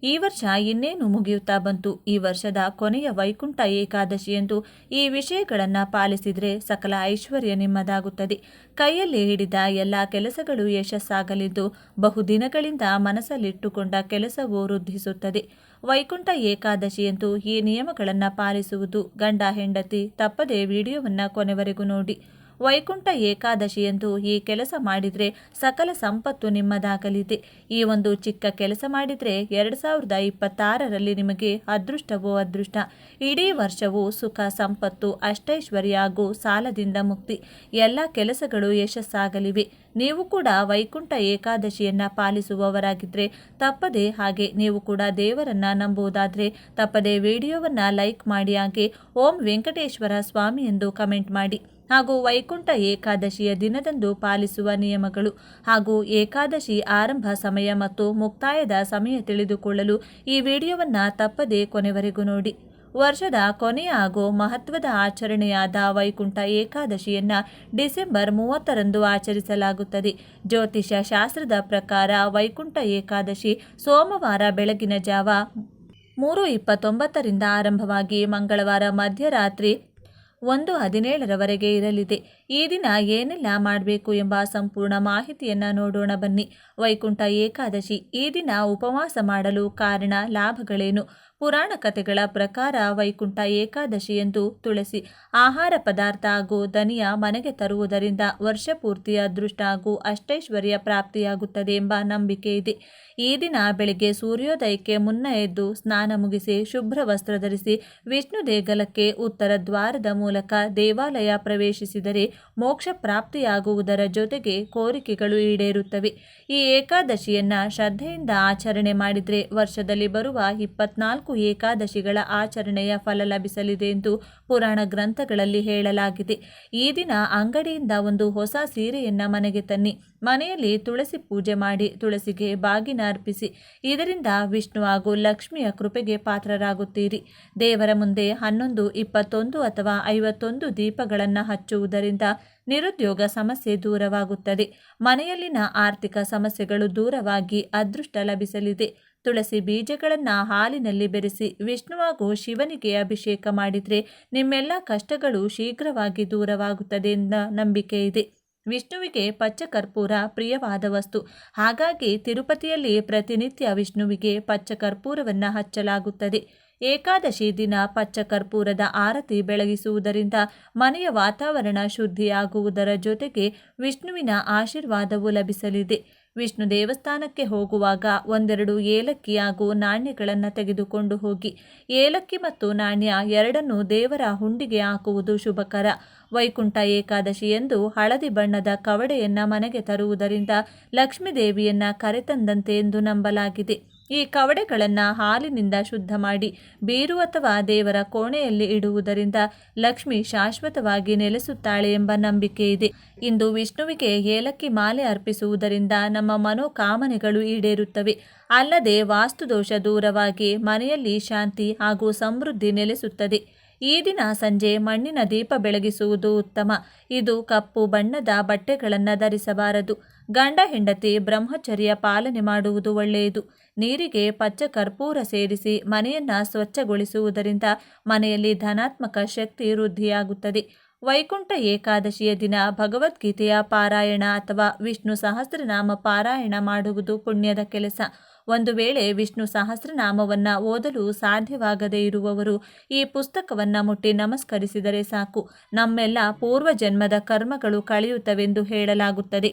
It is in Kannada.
ಈ ವರ್ಷ ಇನ್ನೇನು ಮುಗಿಯುತ್ತಾ ಬಂತು. ಈ ವರ್ಷದ ಕೊನೆಯ ವೈಕುಂಠ ಏಕಾದಶಿಯಂದು ಈ ವಿಷಯಗಳನ್ನು ಪಾಲಿಸಿದರೆ ಸಕಲ ಐಶ್ವರ್ಯ ನಿಮ್ಮದಾಗುತ್ತದೆ. ಕೈಯಲ್ಲಿ ಹಿಡಿದ ಎಲ್ಲ ಕೆಲಸಗಳು ಯಶಸ್ಸಾಗಲಿದ್ದು ಬಹುದಿನಗಳಿಂದ ಮನಸ್ಸಲ್ಲಿಟ್ಟುಕೊಂಡ ಕೆಲಸವು ವೃದ್ಧಿಸುತ್ತದೆ. ವೈಕುಂಠ ಏಕಾದಶಿಯಂದು ಈ ನಿಯಮಗಳನ್ನು ಪಾಲಿಸುವುದು ಗಂಡ ಹೆಂಡತಿ ತಪ್ಪದೆ ವಿಡಿಯೋವನ್ನು ಕೊನೆವರೆಗೂ ನೋಡಿ. ವೈಕುಂಠ ಏಕಾದಶಿಯಂದು ಈ ಕೆಲಸ ಮಾಡಿದರೆ ಸಕಲ ಸಂಪತ್ತು ನಿಮ್ಮದಾಗಲಿದೆ. ಈ ಒಂದು ಚಿಕ್ಕ ಕೆಲಸ ಮಾಡಿದರೆ 2026ರಲ್ಲಿ ನಿಮಗೆ ಅದೃಷ್ಟವೋ ಅದೃಷ್ಟ. ಇಡೀ ವರ್ಷವೂ ಸುಖ ಸಂಪತ್ತು ಅಷ್ಟೈಶ್ವರ್ಯ ಹಾಗೂ ಸಾಲದಿಂದ ಮುಕ್ತಿ, ಎಲ್ಲ ಕೆಲಸಗಳು ಯಶಸ್ಸಾಗಲಿವೆ. ನೀವು ಕೂಡ ವೈಕುಂಠ ಏಕಾದಶಿಯನ್ನು ಪಾಲಿಸುವವರಾಗಿದ್ದರೆ ತಪ್ಪದೆ, ಹಾಗೆ ನೀವು ಕೂಡ ದೇವರನ್ನು ನಂಬುವುದಾದರೆ ತಪ್ಪದೆ ವಿಡಿಯೋವನ್ನು ಲೈಕ್ ಮಾಡಿ, ಹಾಗೆ ಓಂ ವೆಂಕಟೇಶ್ವರ ಸ್ವಾಮಿ ಎಂದು ಕಮೆಂಟ್ ಮಾಡಿ. ಹಾಗೂ ವೈಕುಂಠ ಏಕಾದಶಿಯ ದಿನದಂದು ಪಾಲಿಸುವ ನಿಯಮಗಳು ಹಾಗೂ ಏಕಾದಶಿ ಆರಂಭ ಸಮಯ ಮತ್ತು ಮುಕ್ತಾಯದ ಸಮಯ ತಿಳಿದುಕೊಳ್ಳಲು ಈ ವಿಡಿಯೋವನ್ನು ತಪ್ಪದೆ ಕೊನೆವರೆಗೂ ನೋಡಿ. ವರ್ಷದ ಕೊನೆಯ ಹಾಗೂ ಮಹತ್ವದ ಆಚರಣೆಯಾದ ವೈಕುಂಠ ಏಕಾದಶಿಯನ್ನು ಡಿಸೆಂಬರ್ 30ರಂದು ಆಚರಿಸಲಾಗುತ್ತದೆ. ಜ್ಯೋತಿಷ್ಯ ಶಾಸ್ತ್ರದ ಪ್ರಕಾರ ವೈಕುಂಠ ಏಕಾದಶಿ ಸೋಮವಾರ ಬೆಳಗಿನ ಜಾವ 3:29ರಿಂದ ಆರಂಭವಾಗಿ ಮಂಗಳವಾರ ಮಧ್ಯರಾತ್ರಿ 1:17ರವರೆಗೆ ಇರಲಿದೆ. ಈ ದಿನ ಏನೆಲ್ಲ ಮಾಡಬೇಕು ಎಂಬ ಸಂಪೂರ್ಣ ಮಾಹಿತಿಯನ್ನು ನೋಡೋಣ ಬನ್ನಿ. ವೈಕುಂಠ ಏಕಾದಶಿ ಈ ದಿನ ಉಪವಾಸ ಮಾಡಲು ಕಾರಣ, ಲಾಭಗಳೇನು? ಪುರಾಣ ಕಥೆಗಳ ಪ್ರಕಾರ ವೈಕುಂಠ ಏಕಾದಶಿಯಂದು ತುಳಸಿ, ಆಹಾರ ಪದಾರ್ಥ ಹಾಗೂ ಧನಿಯ ಮನೆಗೆ ತರುವುದರಿಂದ ವರ್ಷಪೂರ್ತಿಯ ಅದೃಷ್ಟ ಹಾಗೂ ಅಷ್ಟೈಶ್ವರ್ಯ ಪ್ರಾಪ್ತಿಯಾಗುತ್ತದೆ ಎಂಬ ನಂಬಿಕೆ ಇದೆ. ಈ ದಿನ ಬೆಳಗ್ಗೆ ಸೂರ್ಯೋದಯಕ್ಕೆ ಮುನ್ನ ಎದ್ದು ಸ್ನಾನ ಮುಗಿಸಿ ಶುಭ್ರ ವಸ್ತ್ರ ಧರಿಸಿ ವಿಷ್ಣು ದೇಗುಲಕ್ಕೆ ಉತ್ತರ ದ್ವಾರದ ಮೂಲಕ ದೇವಾಲಯ ಪ್ರವೇಶಿಸಿದರೆ ಮೋಕ್ಷ ಪ್ರಾಪ್ತಿಯಾಗುವುದರ ಜೊತೆಗೆ ಕೋರಿಕೆಗಳು ಈಡೇರುತ್ತವೆ. ಈ ಏಕಾದಶಿಯನ್ನು ಶ್ರದ್ಧೆಯಿಂದ ಆಚರಣೆ ಮಾಡಿದರೆ ವರ್ಷದಲ್ಲಿ ಬರುವ 24 ಏಕಾದಶಿಗಳ ಆಚರಣೆಯ ಫಲ ಲಭಿಸಲಿದೆ ಎಂದು ಪುರಾಣ ಗ್ರಂಥಗಳಲ್ಲಿ ಹೇಳಲಾಗಿದೆ. ಈ ದಿನ ಅಂಗಡಿಯಿಂದ ಒಂದು ಹೊಸ ಸೀರೆಯನ್ನು ಮನೆಗೆ ತನ್ನಿ. ಮನೆಯಲ್ಲಿ ತುಳಸಿ ಪೂಜೆ ಮಾಡಿ ತುಳಸಿಗೆ ಬಾಗಿನ ಅರ್ಪಿಸಿ. ಇದರಿಂದ ವಿಷ್ಣು ಹಾಗೂ ಲಕ್ಷ್ಮಿಯ ಕೃಪೆಗೆ ಪಾತ್ರರಾಗುತ್ತೀರಿ. ದೇವರ ಮುಂದೆ 11, 21 ಅಥವಾ 51 ದೀಪಗಳನ್ನು ಹಚ್ಚುವುದರಿಂದ ನಿರುದ್ಯೋಗ ಸಮಸ್ಯೆ ದೂರವಾಗುತ್ತದೆ. ಮನೆಯಲ್ಲಿನ ಆರ್ಥಿಕ ಸಮಸ್ಯೆಗಳು ದೂರವಾಗಿ ಅದೃಷ್ಟ ಲಭಿಸಲಿದೆ. ತುಳಸಿ ಬೀಜಗಳನ್ನು ಹಾಲಿನಲ್ಲಿ ಬೆರೆಸಿ ವಿಷ್ಣು ಹಾಗೂ ಶಿವನಿಗೆ ಅಭಿಷೇಕ ಮಾಡಿದರೆ ನಿಮ್ಮೆಲ್ಲ ಕಷ್ಟಗಳು ಶೀಘ್ರವಾಗಿ ದೂರವಾಗುತ್ತದೆ ಎಂಬ ನಂಬಿಕೆ ಇದೆ. ವಿಷ್ಣುವಿಗೆ ಪಚ್ಚ ಕರ್ಪೂರ ಪ್ರಿಯವಾದ ವಸ್ತು. ಹಾಗಾಗಿ ತಿರುಪತಿಯಲ್ಲಿ ಪ್ರತಿನಿತ್ಯ ವಿಷ್ಣುವಿಗೆ ಪಚ್ಚ ಕರ್ಪೂರವನ್ನು ಹಚ್ಚಲಾಗುತ್ತದೆ. ಏಕಾದಶಿ ದಿನ ಪಚ್ಚ ಕರ್ಪೂರದ ಆರತಿ ಬೆಳಗಿಸುವುದರಿಂದ ಮನೆಯ ವಾತಾವರಣ ಶುದ್ಧಿಯಾಗುವುದರ ಜೊತೆಗೆ ವಿಷ್ಣುವಿನ ಆಶೀರ್ವಾದವು ಲಭಿಸಲಿದೆ. ವಿಷ್ಣು ದೇವಸ್ಥಾನಕ್ಕೆ ಹೋಗುವಾಗ 1-2 ಏಲಕ್ಕಿ ಹಾಗೂ ನಾಣ್ಯಗಳನ್ನು ತೆಗೆದುಕೊಂಡು ಹೋಗಿ. ಏಲಕ್ಕಿ ಮತ್ತು ನಾಣ್ಯ ಎರಡನ್ನೂ ದೇವರ ಹುಂಡಿಗೆ ಹಾಕುವುದು ಶುಭಕರ. ವೈಕುಂಠ ಏಕಾದಶಿಯಂದು ಹಳದಿ ಬಣ್ಣದ ಕವಡೆಯನ್ನು ಮನೆಗೆ ತರುವುದರಿಂದ ಲಕ್ಷ್ಮೀ ದೇವಿಯನ್ನು ಕರೆತಂದಂತೆ ಎಂದು ನಂಬಲಾಗಿದೆ. ಈ ಕವಡೆಗಳನ್ನು ಹಾಲಿನಿಂದ ಶುದ್ಧ ಮಾಡಿ ಬೀರು ಅಥವಾ ದೇವರ ಕೋಣೆಯಲ್ಲಿ ಇಡುವುದರಿಂದ ಲಕ್ಷ್ಮಿ ಶಾಶ್ವತವಾಗಿ ನೆಲೆಸುತ್ತಾಳೆ ಎಂಬ ನಂಬಿಕೆ ಇದೆ. ಇಂದು ವಿಷ್ಣುವಿಗೆ ಏಲಕ್ಕಿ ಮಾಲೆ ಅರ್ಪಿಸುವುದರಿಂದ ನಮ್ಮ ಮನೋಕಾಮನೆಗಳು ಈಡೇರುತ್ತವೆ. ಅಲ್ಲದೆ ವಾಸ್ತುದೋಷ ದೂರವಾಗಿ ಮನೆಯಲ್ಲಿ ಶಾಂತಿ ಹಾಗೂ ಸಮೃದ್ಧಿ ನೆಲೆಸುತ್ತದೆ. ಈ ದಿನ ಸಂಜೆ ಮಣ್ಣಿನ ದೀಪ ಬೆಳಗಿಸುವುದು ಉತ್ತಮ. ಇದು ಕಪ್ಪು ಬಣ್ಣದ ಬಟ್ಟೆಗಳನ್ನು ಧರಿಸಬಾರದು. ಗಂಡ ಹೆಂಡತಿ ಬ್ರಹ್ಮಚರ್ಯ ಪಾಲನೆ ಮಾಡುವುದು ಒಳ್ಳೆಯದು. ನೀರಿಗೆ ಪಚ್ಚ ಕರ್ಪೂರ ಸೇರಿಸಿ ಮನೆಯನ್ನು ಸ್ವಚ್ಛಗೊಳಿಸುವುದರಿಂದ ಮನೆಯಲ್ಲಿ ಧನಾತ್ಮಕ ಶಕ್ತಿ ವೃದ್ಧಿಯಾಗುತ್ತದೆ. ವೈಕುಂಠ ಏಕಾದಶಿಯ ದಿನ ಭಗವದ್ಗೀತೆಯ ಪಾರಾಯಣ ಅಥವಾ ವಿಷ್ಣು ಸಹಸ್ರನಾಮ ಪಾರಾಯಣ ಮಾಡುವುದು ಪುಣ್ಯದ ಕೆಲಸ. ಒಂದು ವೇಳೆ ವಿಷ್ಣು ಸಹಸ್ರನಾಮವನ್ನು ಓದಲು ಸಾಧ್ಯವಾಗದೇ ಇರುವವರು ಈ ಪುಸ್ತಕವನ್ನು ಮುಟ್ಟಿ ನಮಸ್ಕರಿಸಿದರೆ ಸಾಕು. ನಮ್ಮೆಲ್ಲ ಪೂರ್ವ ಜನ್ಮದ ಕರ್ಮಗಳು ಕಳೆಯುತ್ತವೆಂದು ಹೇಳಲಾಗುತ್ತದೆ.